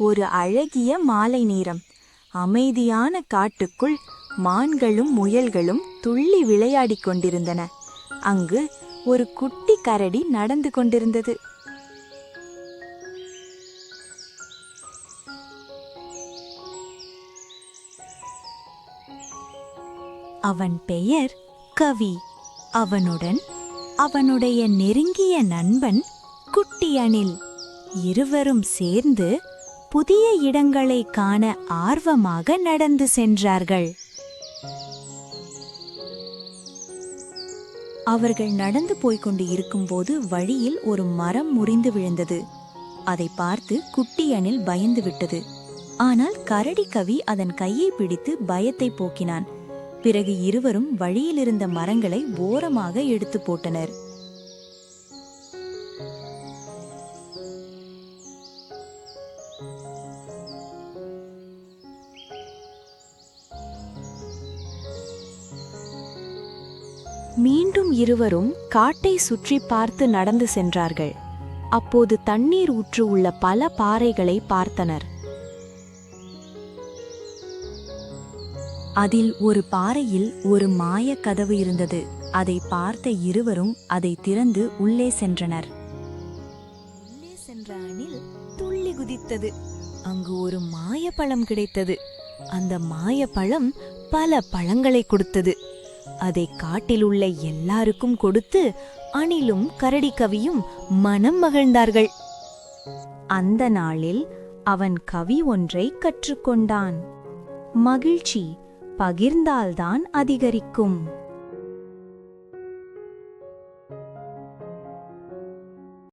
ஒரு அழகிய மாலை நேரம். அமைதியான காட்டுக்குள் மான்களும் முயல்களும் துள்ளி விளையாடிக் கொண்டிருந்தன. அங்கு ஒரு குட்டி கரடி நடந்து கொண்டிருந்தது. அவன் பெயர் கவி. அவனுடன் அவனுடைய நெருங்கிய நண்பன் குட்டி அணில். இருவரும் சேர்ந்து புதிய இடங்களை காண ஆர்வமாக நடந்து சென்றார்கள். அவர்கள் நடந்து போய்கொண்டு இருக்கும்போது வழியில் ஒரு மரம் முறிந்து விழுந்தது. அதை பார்த்து குட்டி அணில் பயந்து விட்டது. ஆனால் கரடி கவி அதன் கையை பிடித்து பயத்தை போக்கினான். பிறகு இருவரும் வழியிலிருந்த மரங்களை ஓரமாக எடுத்து போட்டனர். மீண்டும் இருவரும் காட்டை சுற்றி பார்த்து நடந்து சென்றார்கள். அப்போது தண்ணீர் ஊற்று உள்ள பல பாறைகளை பார்த்தனர். அதில் ஒரு பாறையில் ஒரு மாயக் கதவு இருந்தது. அதை பார்த்த இருவரும் அதை திறந்து உள்ளே சென்றனர். உள்ளே சென்ற அணில் துள்ளி குதித்தது. அங்கு ஒரு மாயப்பழம் கிடைத்தது. அந்த மாயப்பழம் பல பழங்களை கொடுத்தது. அதை காட்டில் உள்ள எல்லாருக்கும் கொடுத்து அணிலும் கரடி கவியும் மனம் மகிழ்ந்தார்கள். அந்த நாளில் அவன் கவி ஒன்றை கற்றுக்கொண்டான். மகிழ்ச்சி பகிர்ந்தால்தான் அதிகரிக்கும்.